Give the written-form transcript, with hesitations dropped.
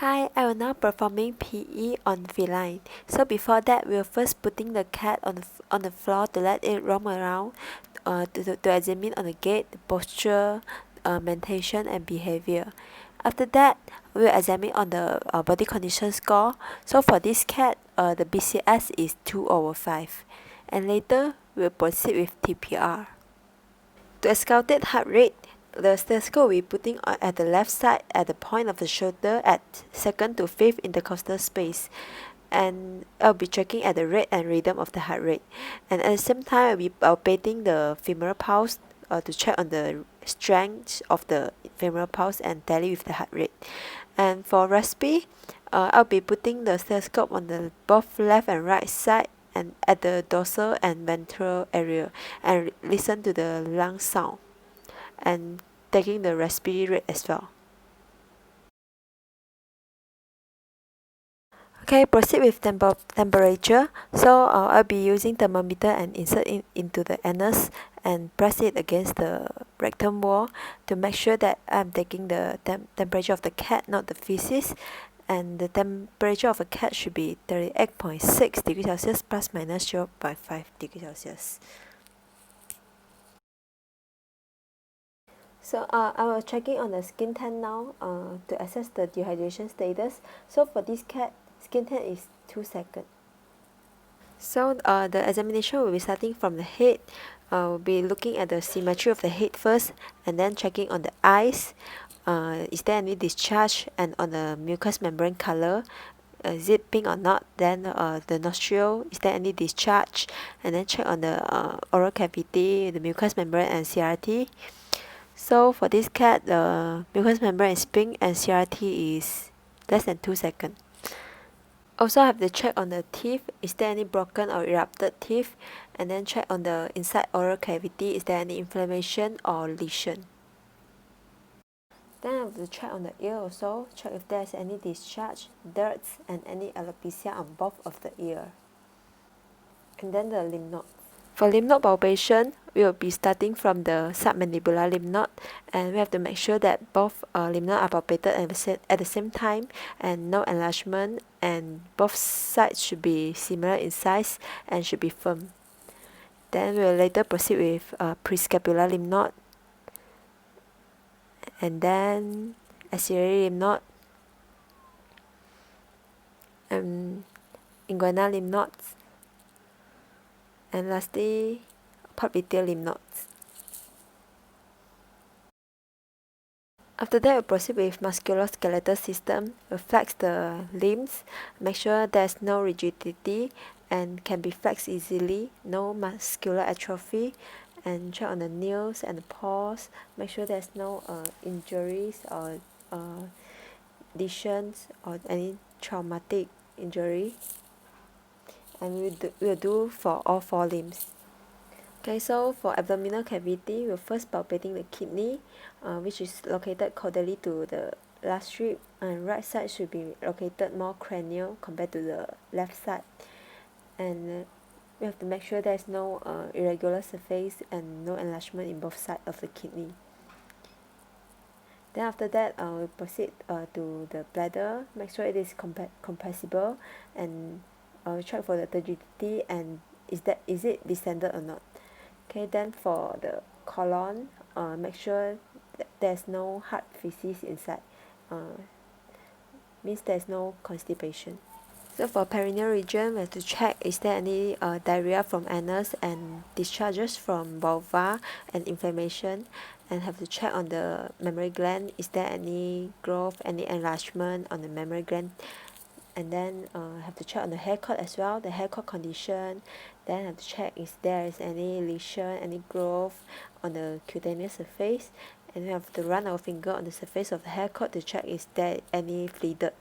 Hi, I will now performing PE on feline. So before that, we'll first putting the cat on the floor to let it roam around, to examine on the gait, the posture, mentation and behavior. After that, we'll examine on the body condition score. So for this cat, the BCS is 2/5, and later we'll proceed with TPR. To escalate heart rate, the stethoscope will be putting at the left side at the point of the shoulder at 2nd to 5th intercostal space, and I'll be checking at the rate and rhythm of the heart rate, and at the same time I'll be palpating the femoral pulse to check on the strength of the femoral pulse and tally with the heart rate. And for respi, I'll be putting the stethoscope on the both left and right side and at the dorsal and ventral area, and listen to the lung sound and taking the respi rate as well. Okay, proceed with temperature. So I'll be using thermometer and insert it into the anus and press it against the rectum wall to make sure that I'm taking the temperature of the cat, not the feces. And the temperature of a cat should be 38.6 degrees Celsius plus minus 0.5 degrees Celsius. So I was checking on the skin tan now to assess the dehydration status. So for this cat, skin tan is 2 seconds. So the examination will be starting from the head. We'll be looking at the symmetry of the head first, and then checking on the eyes. Is there any discharge, and on the mucous membrane color, is it pink or not? Then the nostril, is there any discharge? And then check on the oral cavity, the mucous membrane and CRT. So for this cat, the mucous membrane is pink and CRT is less than 2 seconds. Also have to check on the teeth, is there any broken or erupted teeth, and then check on the inside oral cavity, is there any inflammation or lesion. Then I have to check on the ear also, check if there is any discharge, dirt and any alopecia on both of the ear. And then the lymph node. For lymph node palpation, we will be starting from the submandibular lymph node, and we have to make sure that both lymph nodes are palpated at the same time and no enlargement, and both sides should be similar in size and should be firm. Then we will later proceed with prescapular lymph node, and then axillary lymph node, and inguinal lymph nodes, and lastly popliteal lymph nodes. After that, we'll proceed with musculoskeletal system. We'll flex the limbs, make sure there's no rigidity and can be flexed easily, no muscular atrophy, and check on the nails and the paws, make sure there's no injuries or lesions or any traumatic injury. And we'll do for all 4 limbs. Okay, so for abdominal cavity, we're first palpating the kidney, which is located caudally to the last strip, and right side should be located more cranial compared to the left side. And we have to make sure there's no irregular surface and no enlargement in both sides of the kidney. Then after that, we proceed to the bladder, make sure it is compressible, and check for the turgidity and is it distended or not. Okay, then for the colon, make sure that there's no hard feces inside, means there's no constipation. So for perineal region, we have to check is there any diarrhea from anus and discharges from vulva and inflammation, and have to check on the mammary gland, is there any growth, any enlargement on the mammary gland, and then have to check on the hair cord as well, the hair cord condition. Then have to check if there is any lesion, any growth on the cutaneous surface, and we have to run our finger on the surface of the hair cord to check is there any fluid